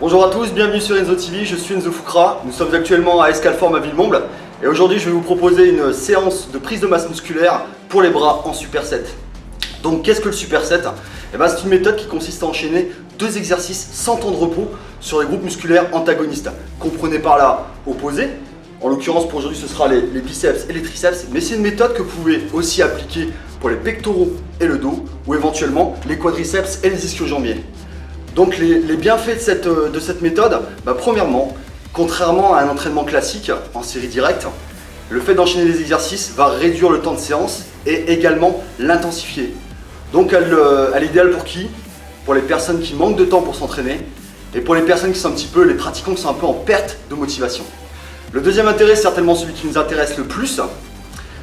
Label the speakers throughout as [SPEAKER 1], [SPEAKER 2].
[SPEAKER 1] Bonjour à tous, bienvenue sur Enzo TV, je suis Enzo Foukra. Nous sommes actuellement à Escalform à Villemomble et aujourd'hui je vais vous proposer une séance de prise de masse musculaire pour les bras en superset. Donc qu'est-ce que le superset? C'est une méthode qui consiste à enchaîner deux exercices sans temps de repos sur les groupes musculaires antagonistes. Comprenez par là opposés, en l'occurrence pour aujourd'hui ce sera les biceps et les triceps, mais c'est une méthode que vous pouvez aussi appliquer pour les pectoraux et le dos ou éventuellement les quadriceps et les ischio-jambiers. Donc les bienfaits de cette méthode, premièrement, contrairement à un entraînement classique en série directe, le fait d'enchaîner les exercices va réduire le temps de séance et également l'intensifier. Donc elle est idéale pour qui? Pour les personnes qui manquent de temps pour s'entraîner et pour les personnes qui sont les pratiquants qui sont un peu en perte de motivation. Le deuxième intérêt, certainement celui qui nous intéresse le plus,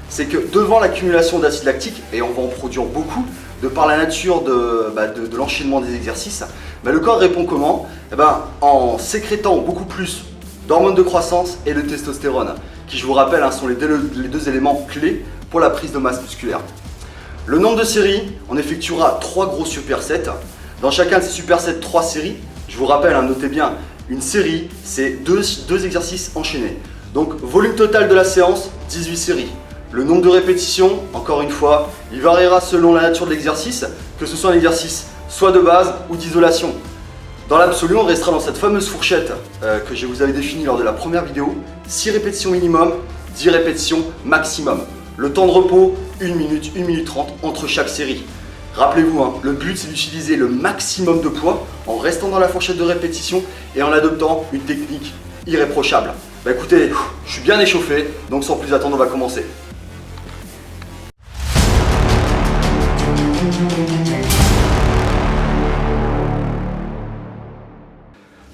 [SPEAKER 1] c'est que devant l'accumulation d'acide lactique, et on va en produire beaucoup, de par la nature de l'enchaînement des exercices, le corps répond comment? En sécrétant beaucoup plus d'hormones de croissance et de testostérone, qui je vous rappelle sont les deux éléments clés pour la prise de masse musculaire. Le nombre de séries, on effectuera 3 gros supersets. Dans chacun de ces supersets, 3 séries. Je vous rappelle, notez bien, une série, c'est deux exercices enchaînés. Donc volume total de la séance, 18 séries. Le nombre de répétitions, encore une fois, il variera selon la nature de l'exercice, que ce soit un exercice soit de base ou d'isolation. Dans l'absolu, on restera dans cette fameuse fourchette que je vous avais définie lors de la première vidéo, 6 répétitions minimum, 10 répétitions maximum. Le temps de repos, 1 minute, 1 minute 30 entre chaque série. Rappelez-vous, le but c'est d'utiliser le maximum de poids en restant dans la fourchette de répétition et en adoptant une technique irréprochable. Écoutez, je suis bien échauffé, donc sans plus attendre, on va commencer.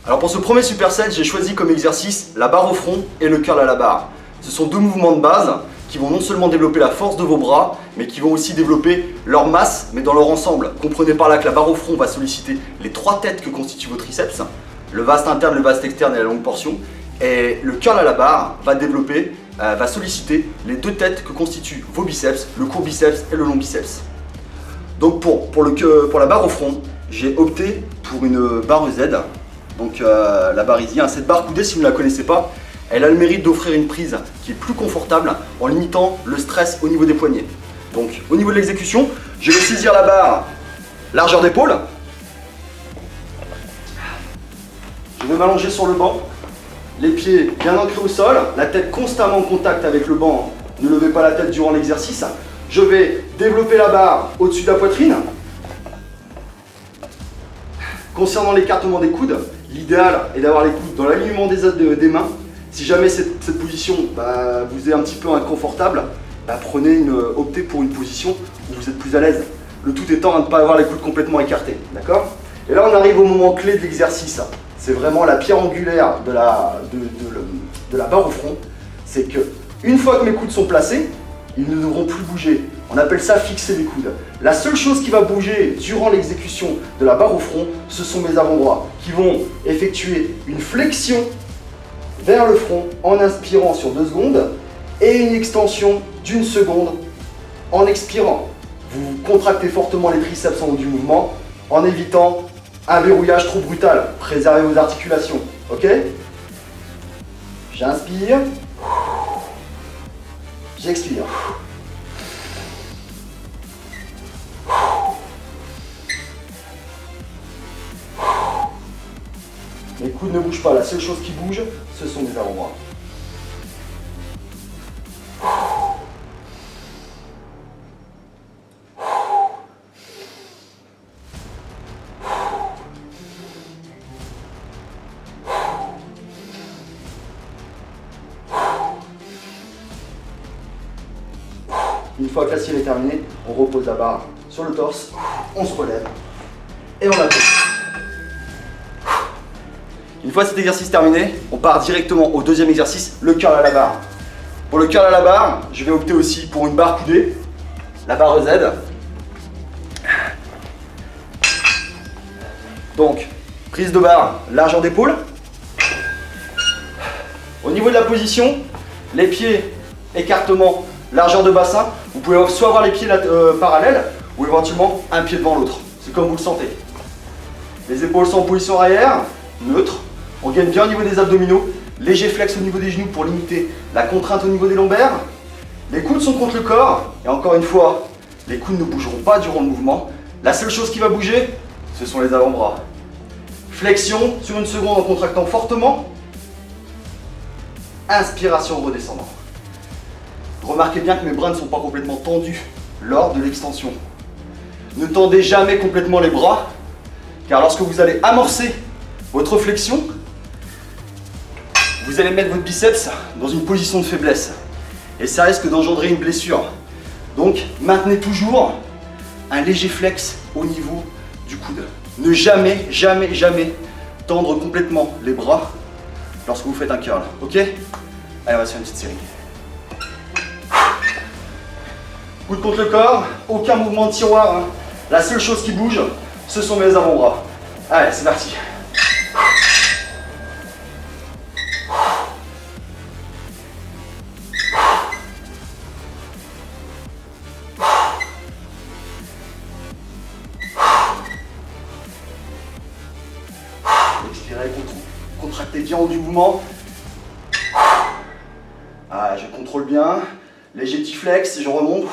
[SPEAKER 1] Alors pour ce premier superset, j'ai choisi comme exercice la barre au front et le curl à la barre. Ce sont deux mouvements de base qui vont non seulement développer la force de vos bras, mais qui vont aussi développer leur masse, mais dans leur ensemble. Comprenez par là que la barre au front va solliciter les 3 têtes que constituent vos triceps, le vaste interne, le vaste externe et la longue portion. Et le curl à la barre va solliciter les 2 têtes que constituent vos biceps, le court biceps et le long biceps. Donc pour la barre au front, j'ai opté pour une barre Z. Donc la barre Easy, cette barre coudée, si vous ne la connaissez pas, elle a le mérite d'offrir une prise qui est plus confortable en limitant le stress au niveau des poignets. Donc au niveau de l'exécution, je vais saisir la barre largeur d'épaule. Je vais m'allonger sur le banc, les pieds bien ancrés au sol, la tête constamment en contact avec le banc, ne levez pas la tête durant l'exercice. Je vais développer la barre au-dessus de la poitrine. Concernant l'écartement des coudes, l'idéal est d'avoir les coudes dans l'alignement des mains. Si jamais cette position vous est un petit peu inconfortable, optez pour une position où vous êtes plus à l'aise. Le tout étant à ne pas avoir les coudes complètement écartés. D'accord? Et là on arrive au moment clé de l'exercice. C'est vraiment la pierre angulaire de la barre au front. C'est que une fois que mes coudes sont placés, ils ne devront plus bouger. On appelle ça fixer les coudes. La seule chose qui va bouger durant l'exécution de la barre au front, ce sont mes avant-bras qui vont effectuer une flexion vers le front en inspirant sur 2 secondes et une extension d'1 seconde en expirant. Vous contractez fortement les triceps en haut du mouvement en évitant un verrouillage trop brutal. Préservez vos articulations. Ok? J'inspire. J'expire. Mes coudes ne bougent pas, la seule chose qui bouge, ce sont mes avant-bras. Une fois que la cible est terminée, on repose la barre sur le torse, on se relève et on appuie. Une fois cet exercice terminé, on part directement au deuxième exercice, le curl à la barre. Pour le curl à la barre, je vais opter aussi pour une barre coudée, la barre Z. Donc, prise de barre, largeur d'épaule. Au niveau de la position, les pieds, écartement, largeur de bassin. Vous pouvez soit avoir les pieds parallèles ou éventuellement un pied devant l'autre. C'est comme vous le sentez. Les épaules sont en position arrière, neutre. On gagne bien au niveau des abdominaux. Léger flex au niveau des genoux pour limiter la contrainte au niveau des lombaires. Les coudes sont contre le corps. Et encore une fois, les coudes ne bougeront pas durant le mouvement. La seule chose qui va bouger, ce sont les avant-bras. Flexion sur une seconde en contractant fortement. Inspiration redescendant. Remarquez bien que mes bras ne sont pas complètement tendus lors de l'extension. Ne tendez jamais complètement les bras, car lorsque vous allez amorcer votre flexion, vous allez mettre votre biceps dans une position de faiblesse. Et ça risque d'engendrer une blessure. Donc maintenez toujours un léger flex au niveau du coude. Ne jamais, jamais, jamais tendre complètement les bras lorsque vous faites un curl. Ok? Allez, on va se faire une petite série. Coude contre le corps, aucun mouvement de tiroir. Hein. La seule chose qui bouge, ce sont mes avant-bras. Allez, c'est parti. Expirez, contractez bien au du mouvement. Ah, je contrôle bien. Léger petit flex, je remonte.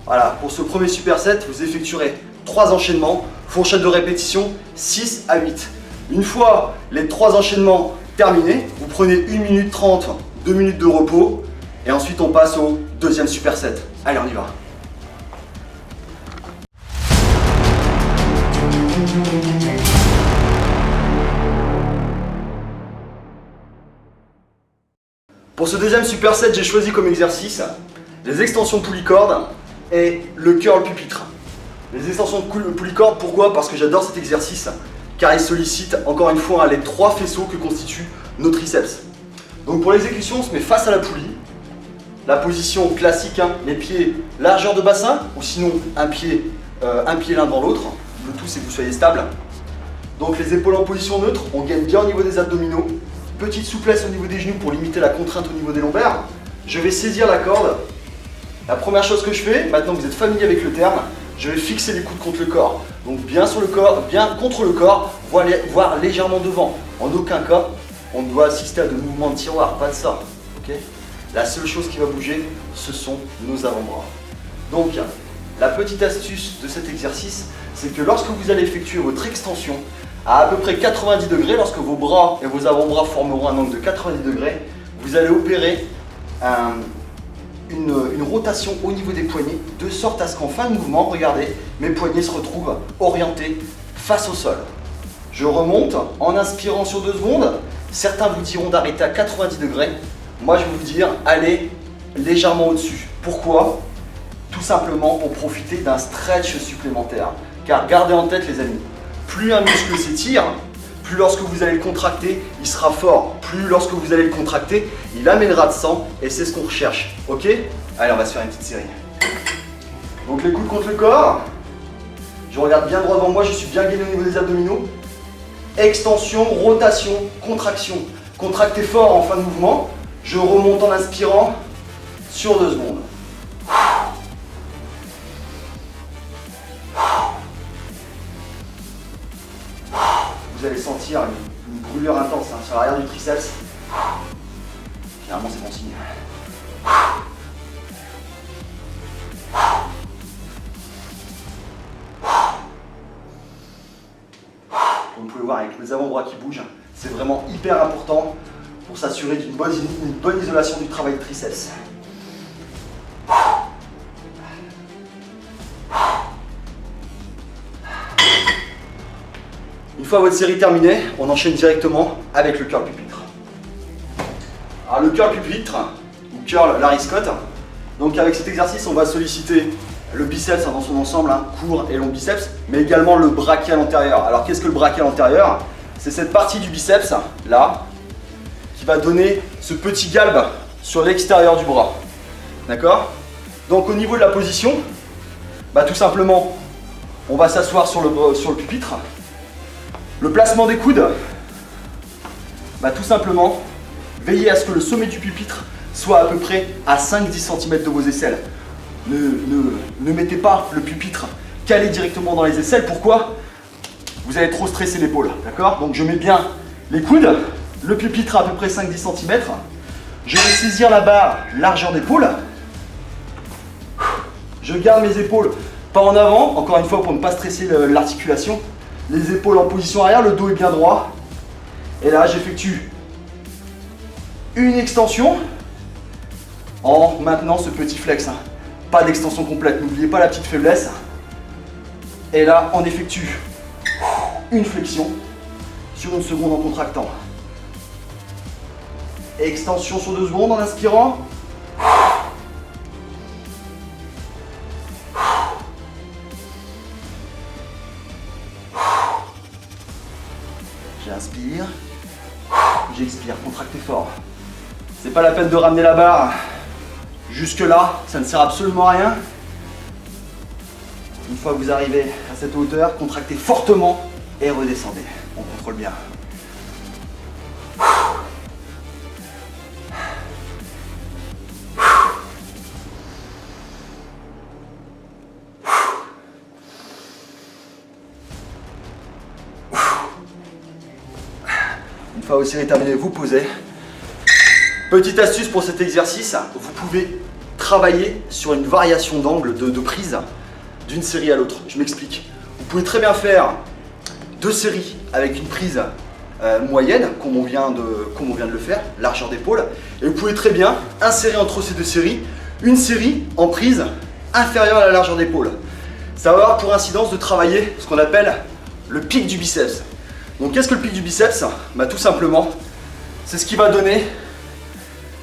[SPEAKER 1] Voilà, pour ce premier superset, vous effectuerez 3 enchaînements, fourchette de répétition 6 à 8. Une fois les 3 enchaînements terminés, vous prenez 1 minute 30, 2 minutes de repos, et ensuite on passe au deuxième superset. Allez, on y va. Pour ce deuxième superset, j'ai choisi comme exercice les extensions poulicordes et le curl pupitre. Les extensions poulicordes, pourquoi? Parce que j'adore cet exercice, car il sollicite encore une fois les 3 faisceaux que constituent nos triceps. Donc pour l'exécution, on se met face à la poulie. La position classique, hein, les pieds largeur de bassin, ou sinon un pied l'un dans l'autre. Le tout, c'est que vous soyez stable. Donc les épaules en position neutre, on gagne bien au niveau des abdominaux. Petite souplesse au niveau des genoux pour limiter la contrainte au niveau des lombaires. Je vais saisir la corde. La première chose que je fais, maintenant que vous êtes familier avec le terme, je vais fixer les coudes contre le corps. Donc bien sur le corps, bien contre le corps, voire légèrement devant. En aucun cas, on ne doit assister à de mouvements de tiroir, pas de ça. Okay? La seule chose qui va bouger, ce sont nos avant-bras. Donc, la petite astuce de cet exercice, c'est que lorsque vous allez effectuer votre extension à peu près 90 degrés, lorsque vos bras et vos avant-bras formeront un angle de 90 degrés, vous allez opérer une rotation au niveau des poignets, de sorte à ce qu'en fin de mouvement, regardez, mes poignets se retrouvent orientés face au sol. Je remonte en inspirant sur 2 secondes. Certains vous diront d'arrêter à 90 degrés. Moi, je vais vous dire, allez légèrement au-dessus. Pourquoi? Tout simplement pour profiter d'un stretch supplémentaire. Car gardez en tête, les amis, plus un muscle s'étire, plus lorsque vous allez le contracter, il sera fort. Plus lorsque vous allez le contracter, il amènera de sang et c'est ce qu'on recherche. Ok? Allez, on va se faire une petite série. Donc les coudes contre le corps. Je regarde bien droit devant moi, je suis bien gainé au niveau des abdominaux. Extension, rotation, contraction. Contractez fort en fin de mouvement. Je remonte en inspirant sur 2 secondes. Vous allez sentir une brûlure intense sur l'arrière du triceps. Généralement, c'est bon signe. Comme vous pouvez voir avec les avant-bras qui bougent, c'est vraiment hyper important pour s'assurer d'une bonne isolation du travail de triceps. Une fois votre série terminée, on enchaîne directement avec le curl pupitre. Alors le curl pupitre, ou curl Larry Scott, donc avec cet exercice on va solliciter le biceps dans son ensemble, court et long biceps, mais également le brachial antérieur. Alors qu'est-ce que le brachial antérieur? C'est cette partie du biceps, là, qui va donner ce petit galbe sur l'extérieur du bras. D'accord? Donc au niveau de la position, tout simplement, on va s'asseoir sur le pupitre. Le placement des coudes Tout simplement, veillez à ce que le sommet du pupitre soit à peu près à 5-10 cm de vos aisselles. Ne mettez pas le pupitre calé directement dans les aisselles. Pourquoi? Vous allez trop stresser l'épaule, d'accord? Donc je mets bien les coudes, le pupitre à peu près 5-10 cm. Je vais saisir la barre largeur d'épaule. Je garde mes épaules pas en avant, encore une fois pour ne pas stresser l'articulation. Les épaules en position arrière, le dos est bien droit. Et là, j'effectue une extension en maintenant ce petit flex. Pas d'extension complète, n'oubliez pas la petite faiblesse. Et là, on effectue une flexion sur une seconde en contractant. Extension sur 2 secondes en inspirant. J'inspire, j'expire, contractez fort. C'est pas la peine de ramener la barre jusque là, ça ne sert absolument à rien. Une fois que vous arrivez à cette hauteur, contractez fortement et redescendez. On contrôle bien. Une fois aussi terminé, vous posez. Petite astuce pour cet exercice, vous pouvez travailler sur une variation d'angle de prise d'une série à l'autre. Je m'explique. Vous pouvez très bien faire 2 séries avec une prise moyenne, comme on vient de le faire, largeur d'épaule. Et vous pouvez très bien insérer entre ces 2 séries une série en prise inférieure à la largeur d'épaule. Ça va avoir pour incidence de travailler ce qu'on appelle le pic du biceps. Donc qu'est-ce que le pic du biceps? Tout simplement, c'est ce qui va donner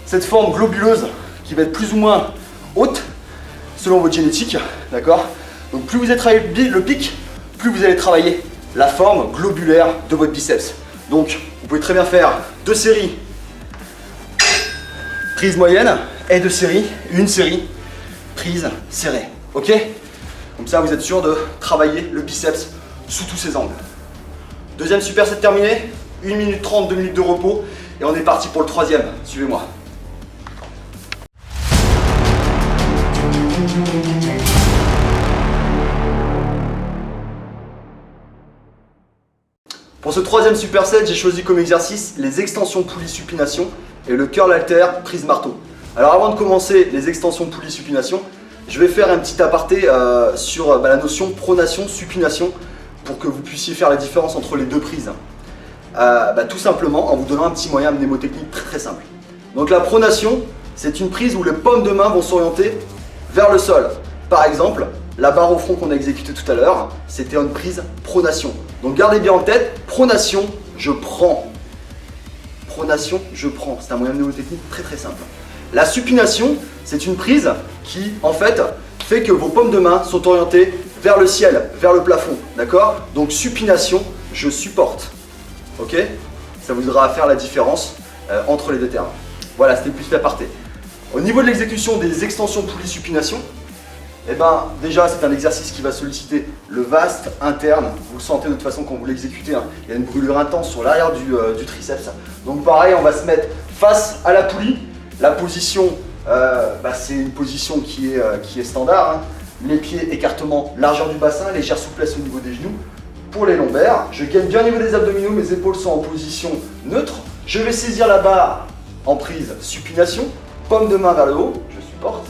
[SPEAKER 1] cette forme globuleuse qui va être plus ou moins haute selon votre génétique, d'accord? Donc plus vous allez travailler le pic, plus vous allez travailler la forme globulaire de votre biceps. Donc vous pouvez très bien faire 2 séries prise moyenne et 2 séries, une série prise serrée, ok? Comme ça vous êtes sûr de travailler le biceps sous tous ses angles. Deuxième superset terminé, 1 minute 30, 2 minutes de repos et on est parti pour le troisième, suivez-moi. Pour ce troisième superset, j'ai choisi comme exercice les extensions poulie supination et le curl halter prise marteau. Alors avant de commencer les extensions poulie supination, je vais faire un petit aparté sur la notion pronation supination pour que vous puissiez faire la différence entre les 2 prises. Tout simplement en vous donnant un petit moyen mnémotechnique très simple. Donc la pronation, c'est une prise où les paumes de main vont s'orienter vers le sol. Par exemple, la barre au front qu'on a exécutée tout à l'heure, c'était une prise pronation. Donc gardez bien en tête, pronation, je prends. Pronation, je prends. C'est un moyen mnémotechnique très simple. La supination, c'est une prise qui, en fait que vos paumes de main sont orientées vers le ciel, vers le plafond, d'accord? Donc supination, je supporte, ok? Ça vous aidera à faire la différence entre les 2 termes. Voilà, c'était plus l'aparté. Au niveau de l'exécution des extensions poulie supination, déjà c'est un exercice qui va solliciter le vaste interne. Vous le sentez de toute façon quand vous l'exécutez, hein. Il y a une brûlure intense sur l'arrière du triceps. Donc pareil, on va se mettre face à la poulie. La position, c'est une position qui est standard, hein. Les pieds, écartement, largeur du bassin, légère souplesse au niveau des genoux. Pour les lombaires, je gagne bien au niveau des abdominaux, mes épaules sont en position neutre. Je vais saisir la barre en prise supination, paume de main vers le haut, je supporte.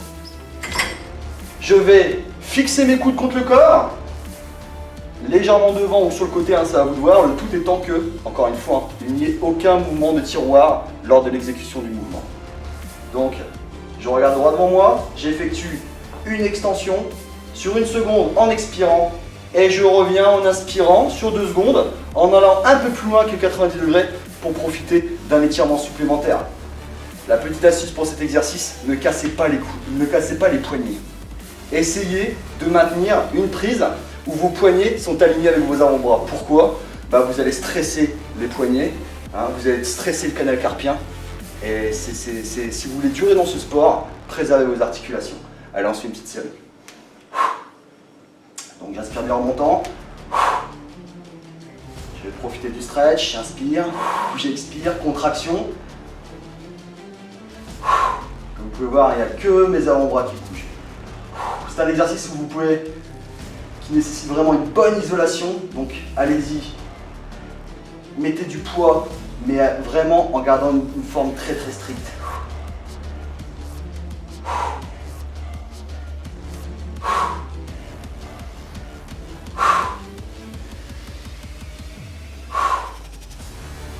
[SPEAKER 1] Je vais fixer mes coudes contre le corps, légèrement devant ou sur le côté, hein, ça va vous voir, le tout étant que, encore une fois, il n'y ait aucun mouvement de tiroir lors de l'exécution du mouvement. Donc, je regarde droit devant moi, j'effectue une extension sur 1 seconde en expirant et je reviens en inspirant sur 2 secondes en allant un peu plus loin que 90 degrés pour profiter d'un étirement supplémentaire. La petite astuce pour cet exercice, ne cassez pas les coudes, ne cassez pas les poignets. Essayez de maintenir une prise où vos poignets sont alignés avec vos avant-bras. Pourquoi? Vous allez stresser les poignets, hein, vous allez stresser le canal carpien. Et si vous voulez durer dans ce sport, préservez vos articulations. Allez, on se fait une petite série. Donc j'inspire bien en montant. Je vais profiter du stretch, j'inspire, j'expire, contraction. Comme vous pouvez voir, il n'y a que mes avant-bras qui bougent. C'est un exercice où vous pouvez, qui nécessite vraiment une bonne isolation, donc allez-y. Mettez du poids, mais vraiment en gardant une forme très très stricte.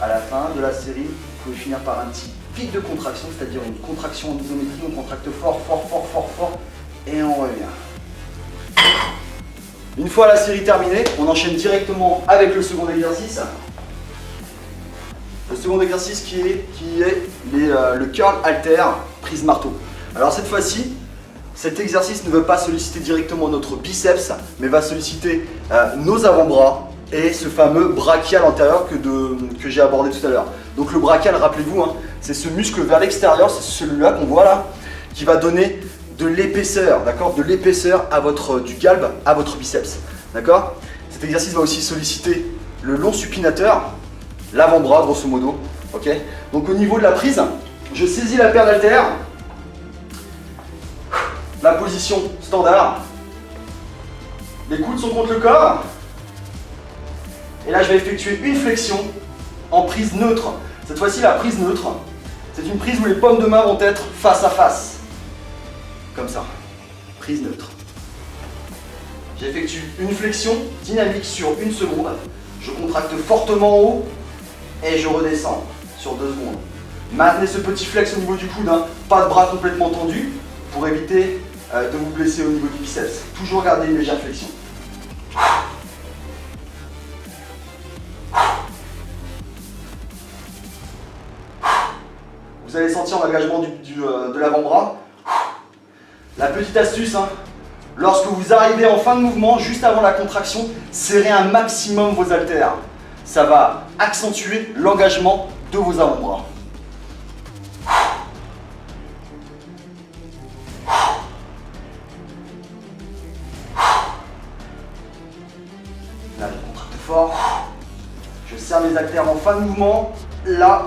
[SPEAKER 1] À la fin de la série, vous pouvez finir par un petit pic de contraction, c'est-à-dire une contraction en isométrie, on contracte fort, fort, fort, fort, fort, et on revient. Une fois la série terminée, on enchaîne directement avec le second exercice. Le second exercice qui est le curl halter prise marteau. Alors cette fois-ci, cet exercice ne veut pas solliciter directement notre biceps, mais va solliciter nos avant-bras et ce fameux brachial antérieur que j'ai abordé tout à l'heure. Donc le brachial, rappelez-vous, hein, c'est ce muscle vers l'extérieur, c'est celui-là qu'on voit là, qui va donner de l'épaisseur, d'accord, de l'épaisseur du galbe à votre biceps, d'accord. Cet exercice va aussi solliciter le long supinateur, l'avant-bras grosso modo, ok. Donc au niveau de la prise, je saisis la paire d'haltères, la position standard, les coudes sont contre le corps, et là je vais effectuer une flexion en prise neutre. Cette fois-ci la prise neutre, c'est une prise où les paumes de main vont être face à face, comme ça, prise neutre. J'effectue une flexion dynamique sur 1 seconde, je contracte fortement en haut, et je redescends sur 2 secondes. Maintenez ce petit flex au niveau du coude, hein. Pas de bras complètement tendus pour éviter de vous blesser au niveau du biceps. Toujours garder une légère flexion. Vous allez sentir l'engagement de l'avant-bras. La petite astuce, hein, lorsque vous arrivez en fin de mouvement, juste avant la contraction, serrez un maximum vos haltères. Ça va accentuer l'engagement de vos avant-bras. Là, je contracte fort. Je serre mes haltères en fin de mouvement. Là.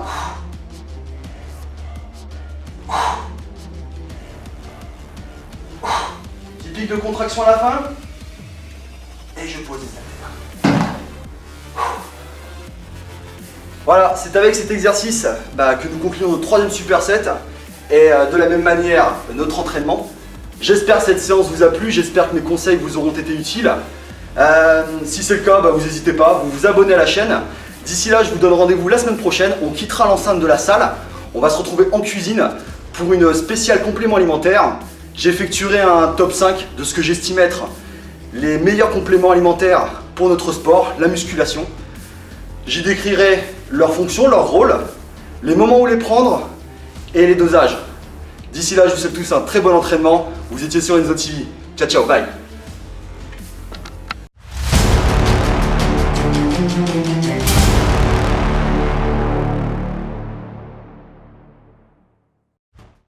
[SPEAKER 1] Petit pic de contraction à la fin. Et je pose les haltères. Voilà, c'est avec cet exercice que nous concluons notre 3e superset et de la même manière notre entraînement. J'espère que cette séance vous a plu, j'espère que mes conseils vous auront été utiles. Si c'est le cas, vous n'hésitez pas, vous vous abonnez à la chaîne. D'ici là, je vous donne rendez-vous la semaine prochaine, on quittera l'enceinte de la salle, on va se retrouver en cuisine pour une spéciale complément alimentaire. J'effectuerai un top 5 de ce que j'estime être les meilleurs compléments alimentaires pour notre sport, la musculation. J'y décrirai leurs fonctions, leur rôle, les moments où les prendre et les dosages. D'ici là, je vous souhaite tous un très bon entraînement. Vous étiez sur Enzo TV. Ciao, ciao, bye.